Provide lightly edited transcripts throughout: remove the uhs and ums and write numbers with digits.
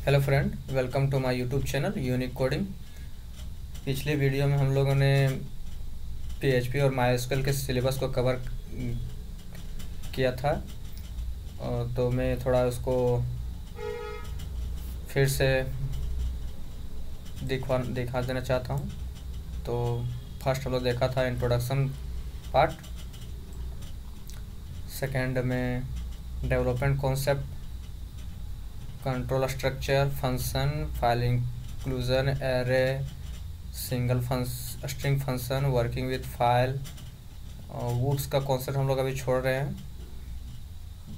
Hello friend, welcome to my YouTube channel unique coding. पिछले video में हम लोगों ने पीएचपी और मायस्क्यूएल के सिलेबस को कवर किया था, तो मैं थोड़ा उसको फिर से दिखा देना चाहता हूँ। तो फर्स्ट हम लोग देखा था इंट्रोडक्शन पार्ट, सेकेंड में development concept, control structure, function, file inclusion, array, single string function, working with file. वुड्स का कॉन्सेप्ट हम लोग अभी छोड़ रहे हैं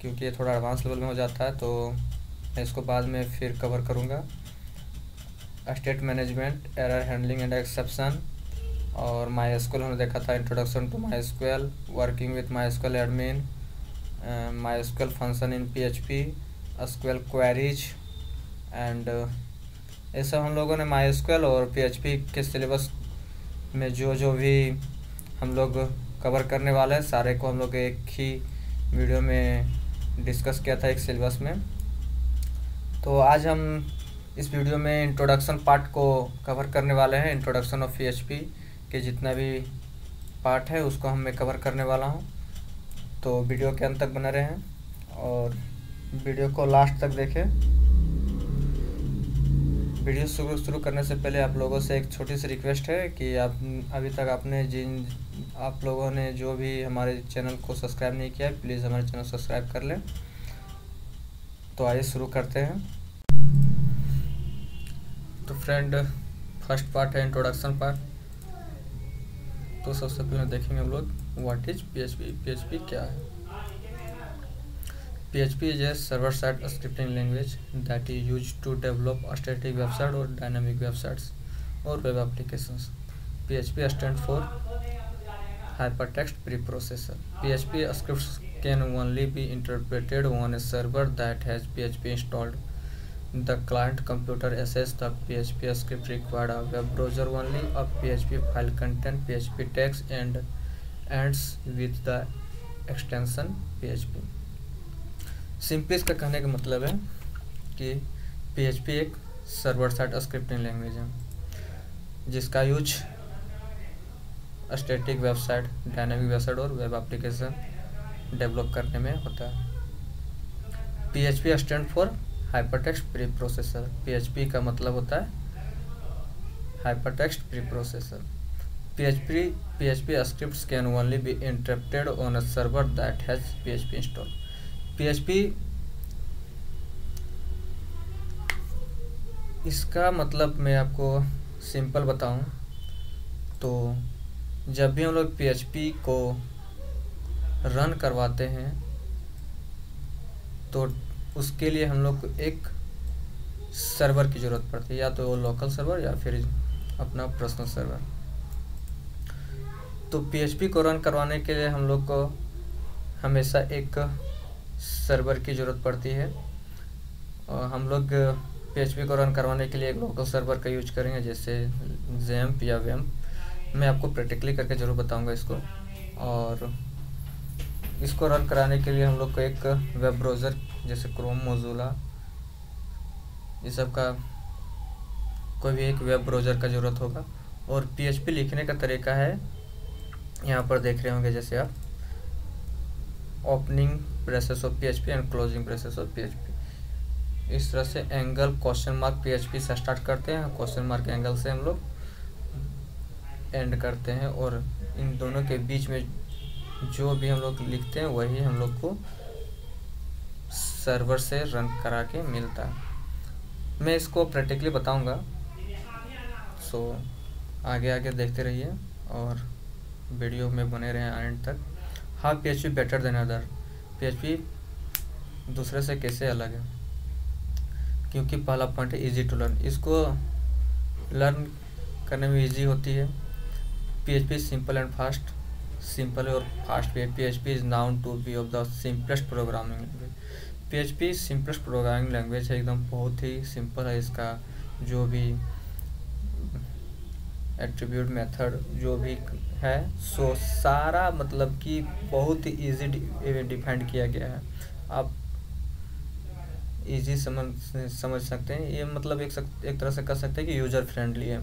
क्योंकि ये थोड़ा एडवांस लेवल में हो जाता है, तो मैं इसको बाद में फिर कवर करूँगा। State management, error handling and exception, और मायस्क्यूएल हमने देखा था introduction to MySQL, working with MySQL admin, MySQL function in PHP, SQL queries and ये सब हम लोगों ने मायस्क्यूएल और पीएचपी के सिलेबस में जो भी हम लोग कवर करने वाले हैं सारे को हम लोग एक ही वीडियो में डिस्कस किया था एक सिलेबस में। तो आज हम इस वीडियो में इंट्रोडक्शन पार्ट को कवर करने वाले हैं। इंट्रोडक्शन ऑफ पीएचपी के जितना भी पार्ट है उसको हम मैं कवर करने वाला हूं, तो वीडियो के अंत तक बने रहें और वीडियो को लास्ट तक देखें। वीडियो शुरू करने से पहले आप लोगों से एक छोटी सी रिक्वेस्ट है कि आप अभी तक आप लोगों ने जो भी हमारे चैनल को सब्सक्राइब नहीं किया है, प्लीज़ हमारे चैनल सब्सक्राइब कर लें। तो आइए शुरू करते हैं। तो फ्रेंड, फर्स्ट पार्ट है इंट्रोडक्शन पार्ट। तो सबसे पहले देखेंगे हम लोग व्हाट इज पीएचपी। पीएचपी क्या है? PHP is a server-side scripting language that is used to develop a static website or dynamic websites or web applications. PHP stands for Hypertext Preprocessor. PHP scripts can only be interpreted on a server that has PHP installed. The client computer accesses the PHP script required a web browser only. A PHP file contains PHP text and ends with the extension PHP. Simply इसका कहने का मतलब है कि PHP एक server side scripting language है जिसका use static website, dynamic website और वेब एप्लीकेशन डेवलप करने में होता है। PHP stand for hypertext pre processor. PHP का मतलब होता है hypertext pre processor. PHP scripts can only be interpreted on a server that has PHP installed. PHP इसका मतलब मैं आपको सिंपल बताऊं तो जब भी हम लोग PHP को रन करवाते हैं तो उसके लिए हम लोग को एक सर्वर की ज़रूरत पड़ती है, या तो वो लोकल सर्वर या फिर अपना पर्सनल सर्वर। तो PHP को रन करवाने के लिए हम लोग को हमेशा एक सर्वर की ज़रूरत पड़ती है और हम लोग PHP को रन करवाने के लिए एक लोकल सर्वर का यूज करेंगे, जैसे XAMPP या WAMP। मैं आपको प्रैक्टिकली करके ज़रूर बताऊंगा इसको। और इसको रन कराने के लिए हम लोग को एक वेब ब्राउज़र जैसे क्रोम, मोज़िला, ये सब का कोई भी एक वेब ब्राउज़र का ज़रूरत होगा। और PHP लिखने का तरीका है, यहाँ पर देख रहे होंगे जैसे आप, opening braces of PHP and closing braces of PHP। इस तरह से एंगल क्वेश्चन मार्क PHP से स्टार्ट करते हैं, क्वेश्चन मार्क एंगल से हम लोग एंड करते हैं, और इन दोनों के बीच में जो भी हम लोग लिखते हैं वही हम लोग को सर्वर से रन करा के मिलता है। मैं इसको प्रैक्टिकली बताऊंगा, सो आगे देखते रहिए और वीडियो में बने रहें एंड तक। How PHP better than other. PHP दूसरे से कैसे अलग है? क्योंकि पहला पॉइंट है इजी टू लर्न। इसको लर्न करने में इजी होती है। PHP simple and fast. Simple और फास्ट भी है। PHP is known to be of the simplest programming language. PHP simplest programming language है, एकदम बहुत ही सिंपल है। इसका जो भी एट्रीब्यूट मेथड जो भी है सो सारा मतलब कि बहुत ही ईजी डिफाइंड किया गया है। आप इजी समझ सकते हैं। ये मतलब एक तरह से कह सकते हैं कि यूजर फ्रेंडली है।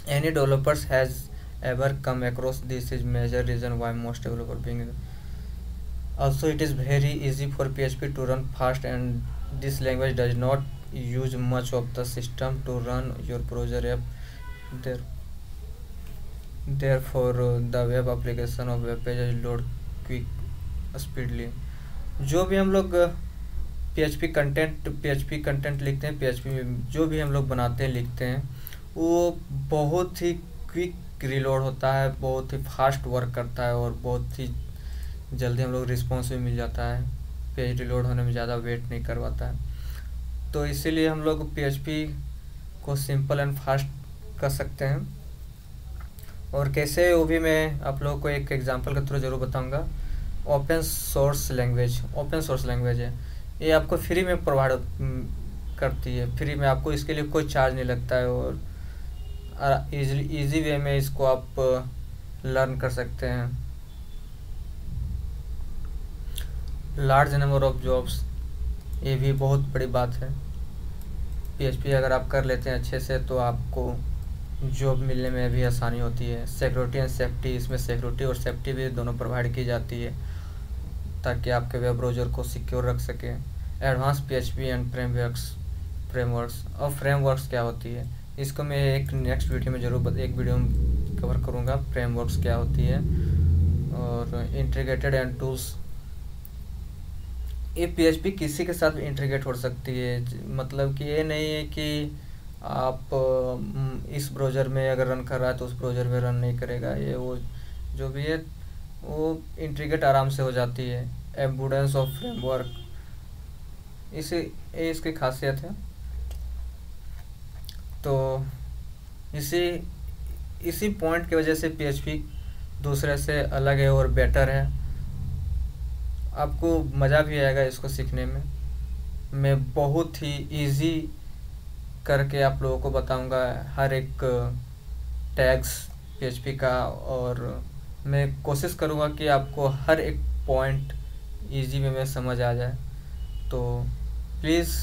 Any developers has ever come across this is major reason why most developer being also it is very easy for PHP to run fast and this language does not use much of the system to run your browser app there therefore the web application of web pages load quick speedily। जो भी हम लोग PHP content लिखते हैं, PHP में जो भी हम लोग बनाते हैं लिखते हैं वो बहुत ही क्विक रीलोड होता है, बहुत ही फास्ट वर्क करता है और बहुत ही जल्दी हम लोग रिस्पॉन्स भी मिल जाता है, पेज रीलोड होने में ज़्यादा वेट नहीं करवाता है। तो इसीलिए हम लोग PHP को सिंपल एंड फास्ट कर सकते हैं। और कैसे वो भी मैं आप लोगों को एक एग्जांपल के थ्रू ज़रूर बताऊंगा। ओपन सोर्स लैंग्वेज है, ये आपको फ्री में प्रोवाइड करती है, फ्री में, आपको इसके लिए कोई चार्ज नहीं लगता है और इजी वे में इसको आप लर्न कर सकते हैं। लार्ज नंबर ऑफ जॉब्स, ये भी बहुत बड़ी बात है। PHP अगर आप कर लेते हैं अच्छे से तो आपको जॉब मिलने में भी आसानी होती है। सिक्योरिटी एंड सेफ्टी, इसमें सिक्योरिटी और सेफ्टी भी दोनों प्रोवाइड की जाती है ताकि आपके वेब ब्राउज़र को सिक्योर रख सके। Advance PHP and frameworks. और फ्रेमवर्क्स क्या होती है, इसको मैं एक नेक्स्ट वीडियो में ज़रूर एक वीडियो में कवर करूँगा, फ्रेमवर्क्स क्या होती है। और इंटीग्रेटेड एंड टूल्स, ये PHP किसी के साथ भी इंटीग्रेट हो सकती है। मतलब कि ये नहीं है कि आप इस ब्राउज़र में अगर रन कर रहा है तो उस ब्राउज़र में रन नहीं करेगा, ये वो जो भी है वो इंटीग्रेट आराम से हो जाती है। एबंडेंस ऑफ फ्रेमवर्क, इसकी खासियत है। तो इसी पॉइंट की वजह से PHP दूसरे से अलग है और बेटर है। आपको मज़ा भी आएगा इसको सीखने में। मैं बहुत ही इजी करके आप लोगों को बताऊंगा हर एक टैग्स PHP का, और मैं कोशिश करूंगा कि आपको हर एक पॉइंट इजी में समझ आ जाए। तो प्लीज़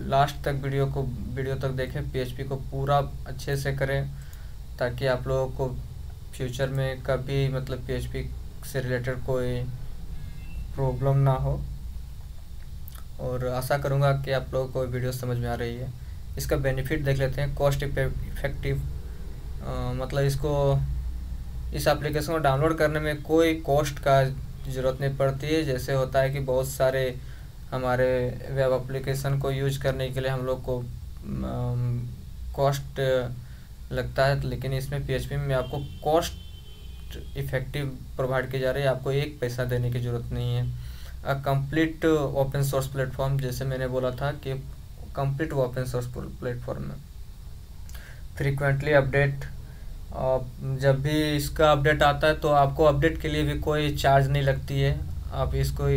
लास्ट तक वीडियो तक देखें, PHP को पूरा अच्छे से करें ताकि आप लोगों को फ्यूचर में कभी मतलब PHP से रिलेटेड कोई प्रॉब्लम ना हो। और आशा करूंगा कि आप लोगों को वीडियो समझ में आ रही है। इसका बेनिफिट देख लेते हैं। कॉस्ट इफेक्टिव, मतलब इस एप्लीकेशन को डाउनलोड करने में कोई कॉस्ट का ज़रूरत नहीं पड़ती है। जैसे होता है कि बहुत सारे हमारे वेब एप्लीकेशन को यूज करने के लिए हम लोग को कॉस्ट लगता है, लेकिन इसमें PHP में आपको कॉस्ट इफेक्टिव प्रोवाइड की जा रही है, आपको एक पैसा देने की ज़रूरत नहीं है। कंप्लीट ओपन सोर्स प्लेटफॉर्म, जैसे मैंने बोला था कि कंप्लीट ओपन सोर्स प्लेटफॉर्म में फ्रीक्वेंटली अपडेट, जब भी इसका अपडेट आता है तो आपको अपडेट के लिए भी कोई चार्ज नहीं लगती है, आप इसको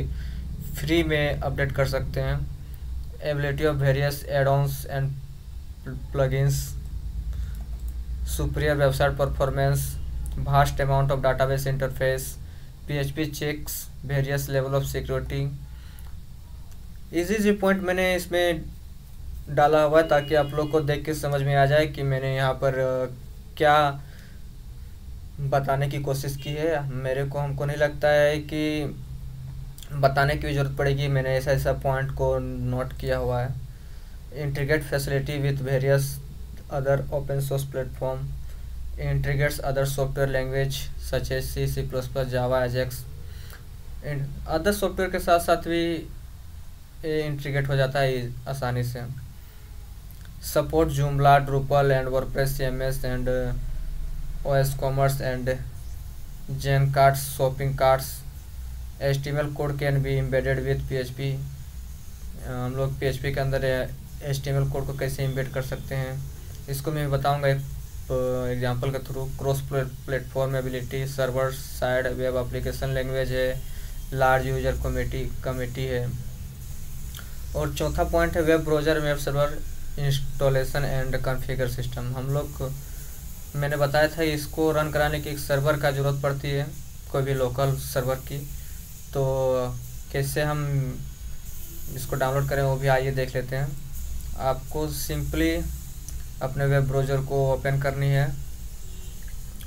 फ्री में अपडेट कर सकते हैं। Ability of various add-ons and plugins, superior website performance, vast amount of database interface, PHP checks various level of security। Easy point मैंने इसमें डाला हुआ है ताकि आप लोग को देख के समझ में आ जाए कि मैंने यहाँ पर क्या बताने की कोशिश की है। हमको नहीं लगता है कि बताने की ज़रूरत पड़ेगी, मैंने ऐसा पॉइंट को नोट किया हुआ है। Integrate facility with various other open source platform, integrates other software language such as C, C++, Java, Ajax and other software के साथ साथ भी इंटीग्रेट हो जाता है आसानी से। Support Joomla, Drupal and WordPress, CMS and OS commerce and zen cards, shopping cards. HTML code can be embedded with PHP, हम लोग PHP के अंदर HTML कोड को कैसे एम्बेड कर सकते हैं इसको मैं बताऊंगा एक एग्जांपल के through. Cross platform ability, server side web application language है, लार्ज यूजर कमेटी है। और चौथा पॉइंट है web browser web server installation and configure system. हम लोग मैंने बताया था इसको रन कराने की एक सर्वर का ज़रूरत पड़ती है, कोई भी लोकल सर्वर की। तो कैसे हम जिसको डाउनलोड करें वो भी आइए देख लेते हैं। आपको सिंपली अपने वेब ब्राउज़र को ओपन करनी है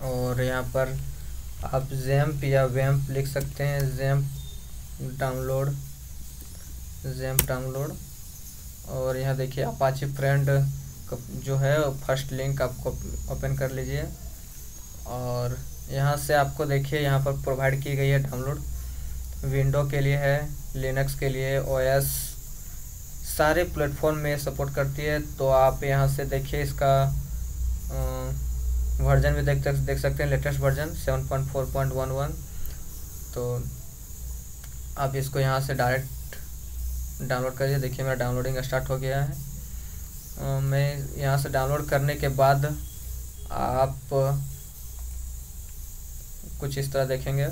और यहाँ पर आप ज़ैम्प या वैम्प लिख सकते हैं। ज़ैम्प डाउनलोड और यहाँ देखिए अपाची फ्रेंड जो है फर्स्ट लिंक आपको ओपन कर लीजिए और यहाँ से आपको देखिए यहाँ पर प्रोवाइड की गई है डाउनलोड। विंडो के लिए है, लिनक्स के लिए, ओएस सारे प्लेटफॉर्म में सपोर्ट करती है। तो आप यहाँ से देखिए इसका वर्जन भी देख सकते हैं, लेटेस्ट वर्जन 7.4.11। तो आप इसको यहाँ से डायरेक्ट डाउनलोड करिए। देखिए मेरा डाउनलोडिंग स्टार्ट हो गया है। मैं यहाँ से डाउनलोड करने के बाद आप कुछ इस तरह देखेंगे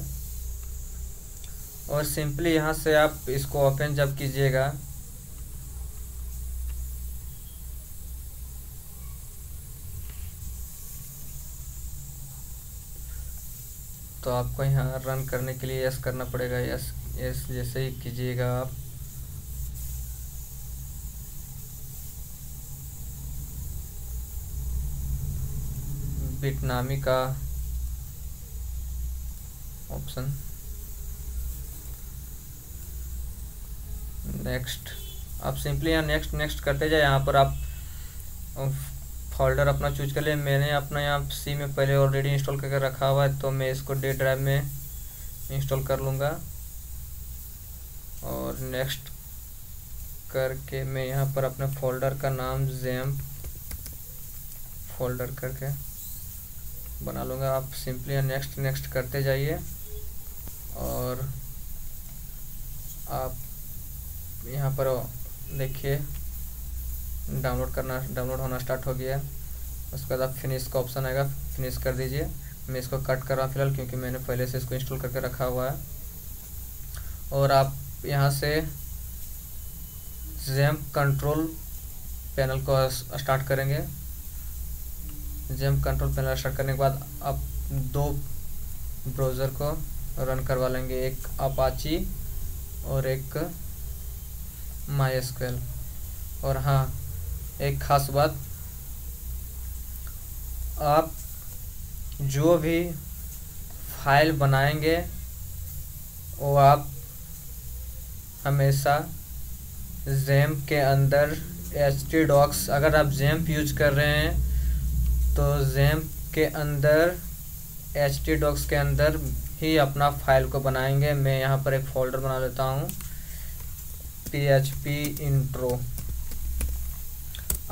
और सिंपली यहाँ से आप इसको ओपन जब कीजिएगा तो आपको यहाँ रन करने के लिए यस करना पड़ेगा। यस यस जैसे ही कीजिएगा आप बिटनामी का ऑप्शन, नेक्स्ट, आप सिंपली यहाँ नेक्स्ट करते जाए। यहाँ पर आप फोल्डर अपना चूज कर ले। मैंने अपना यहाँ सी में पहले ऑलरेडी इंस्टॉल करके रखा हुआ है तो मैं इसको डी ड्राइव में इंस्टॉल कर लूँगा और नेक्स्ट करके मैं यहाँ पर अपने फोल्डर का नाम ज़ैम्प फोल्डर करके बना लूँगा। आप सिंपली यहाँ नेक्स्ट करते जाइए और आप यहाँ पर देखिए डाउनलोड होना स्टार्ट हो गया है। उसके बाद आप फिनिश का ऑप्शन आएगा, फिनिश कर दीजिए। मैं इसको कट कर रहा हूँ फिलहाल क्योंकि मैंने पहले से इसको इंस्टॉल करके रखा हुआ है। और आप यहाँ से ज़ैम्प कंट्रोल पैनल को स्टार्ट करेंगे। ज़ैम्प कंट्रोल पैनल स्टार्ट करने के बाद आप दो ब्राउज़र को रन करवा लेंगे, एक अपाची और एक MySQL। और हाँ, एक ख़ास बात, आप जो भी फाइल बनाएंगे वो आप हमेशा ज़ैम्प के अंदर htdocs, अगर आप ज़ैम्प यूज कर रहे हैं तो ज़ैम्प के अंदर htdocs के अंदर ही अपना फाइल को बनाएंगे। मैं यहाँ पर एक फ़ोल्डर बना लेता हूँ, PHP इंट्रो।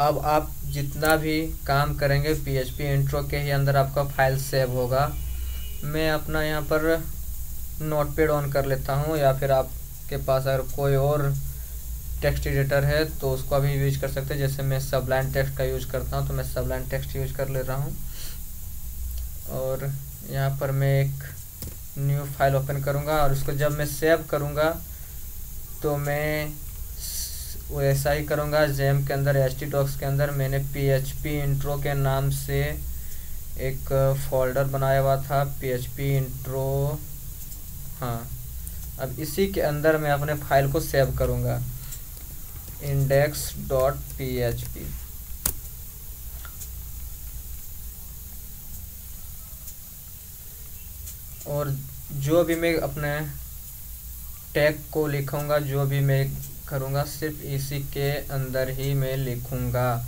अब आप जितना भी काम करेंगे PHP इंट्रो के ही अंदर आपका फाइल सेव होगा। मैं अपना यहाँ पर नोटपैड ऑन कर लेता हूँ, या फिर आपके पास अगर कोई और टेक्स्ट एडिटर है तो उसको अभी यूज कर सकते हैं। जैसे मैं सबलाइन टेक्स्ट का यूज करता हूँ तो मैं सबलाइन टेक्स्ट यूज कर ले रहा हूँ। और यहाँ पर मैं एक न्यू फाइल ओपन करूँगा और उसको जब मैं सेव करूँगा तो मैं वैसा ही करूँगा। ज़ैम्प के अंदर htdocs के अंदर मैंने PHP इंट्रो के नाम से एक फ़ोल्डर बनाया हुआ था, PHP इंट्रो। हाँ, अब इसी के अंदर मैं अपने फाइल को सेव करूँगा, index.php। और जो भी मैं अपने टैग को लिखूँगा, जो भी मैं करूँगा सिर्फ इसी के अंदर ही मैं लिखूँगा।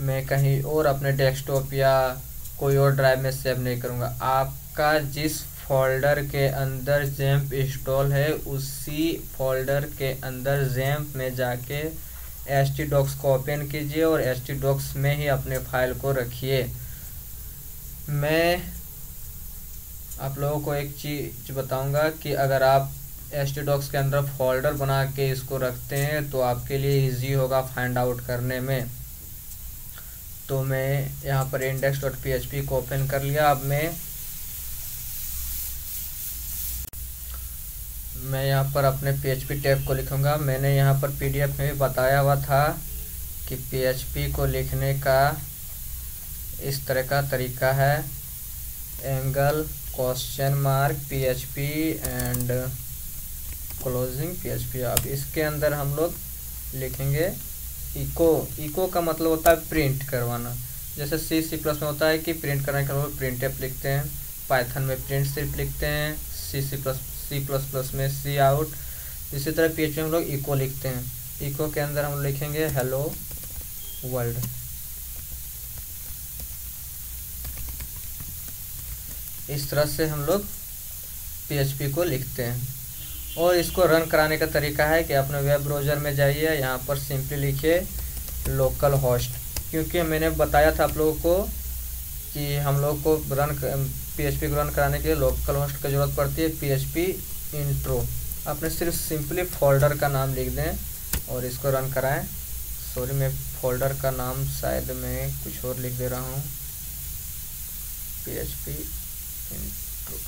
मैं कहीं और अपने डेस्कटॉप या कोई और ड्राइव में सेव नहीं करूँगा। आपका जिस फोल्डर के अंदर ज़ैम्प इंस्टॉल है उसी फोल्डर के अंदर ज़ैम्प में जाके htdocs को ओपन कीजिए और htdocs में ही अपने फाइल को रखिए। मैं आप लोगों को एक चीज़ बताऊंगा कि अगर आप htdocs के अंदर फोल्डर बना के इसको रखते हैं तो आपके लिए इजी होगा फाइंड आउट करने में। तो मैं यहाँ पर index.php को ओपन कर लिया। अब मैं यहाँ पर अपने PHP टैग को लिखूँगा। मैंने यहाँ पर PDF में भी बताया हुआ था कि PHP को लिखने का इस तरह का तरीका है, angle, question mark, PHP and closing PHP। अब इसके अंदर हम लोग लिखेंगे इको। इको का मतलब होता है प्रिंट करवाना। जैसे C प्लस में होता है कि प्रिंट करने का मतलब प्रिंट एफ लिखते हैं, पाइथन में प्रिंट सिर्फ लिखते हैं, C प्लस प्लस में सी आउट। इसी तरह PHP में हम लोग इको लिखते हैं। इको के अंदर हम लिखेंगे हेलो वर्ल्ड। इस तरह से हम लोग PHP को लिखते हैं। और इसको रन कराने का तरीका है कि अपने वेब ब्राउज़र में जाइए, यहाँ पर सिंपली लिखिए लोकल होस्ट। क्योंकि मैंने बताया था आप लोगों को कि हम लोग को PHP को रन कराने के लिए लोकल होस्ट की ज़रूरत पड़ती है, PHP इंट्रो। आपने सिर्फ सिंपली फोल्डर का नाम लिख दें और इसको रन कराएं। सॉरी, मैं फोल्डर का नाम शायद मैं कुछ और लिख दे रहा हूँ, PHP intro.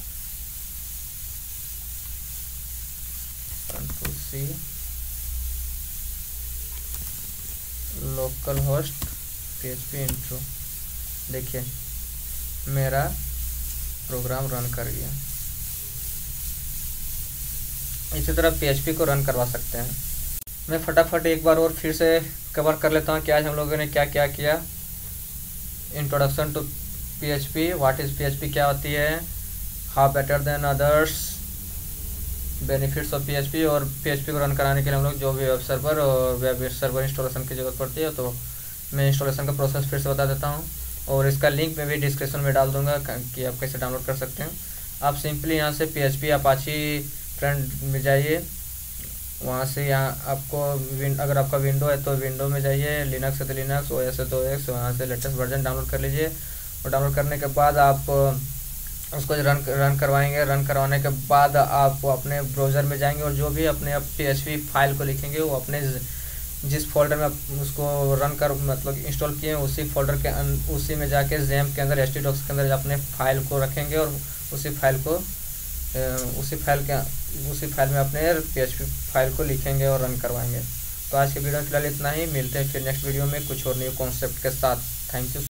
Control C, local host PHP intro. देखिए मेरा प्रोग्राम रन कर गया। इसी तरह PHP को रन करवा सकते हैं। मैं फटाफट एक बार और फिर से कवर कर लेता हूँ कि आज हम लोगों ने क्या क्या किया। Introduction to PHP, what is PHP, क्या होती है, how better than others, benefits of PHP। और PHP को रन कराने के लिए हम लोग जो भी वेब सर्वर और वेब सर्वर इंस्टॉलेशन की ज़रूरत पड़ती है, तो मैं इंस्टॉलेशन का प्रोसेस फिर से बता देता हूँ। और इसका लिंक मैं भी डिस्क्रिप्शन में डाल दूँगा कि आप कैसे डाउनलोड कर सकते हैं। आप सिंपली यहाँ से PHP अपाची फ्रंट में जाइए, वहाँ से यहाँ आपको अगर आपका विंडो है तो विंडो में जाइए, लिनक्स है तो लिनक्स, OS है तो OS, वहाँ से लेटेस्ट वर्जन डाउनलोड कर लीजिए। और डाउनलोड करने के बाद आप उसको रन करवाएंगे। रन करवाने के बाद आप अपने ब्राउज़र में जाएंगे और जो भी अपने आप PHP फाइल को लिखेंगे वो अपने जिस फोल्डर में आप उसको रन कर मतलब इंस्टॉल किए उसी फोल्डर के उसी में जाके XAMPP के अंदर htdocs के अंदर अपने फाइल को रखेंगे और उसी फाइल में अपने PHP फाइल को लिखेंगे और रन करवाएंगे। तो आज के वीडियो में फिलहाल इतना ही। मिलते हैं फिर नेक्स्ट वीडियो में कुछ और न्यू कॉन्सेप्ट के साथ। Thank you.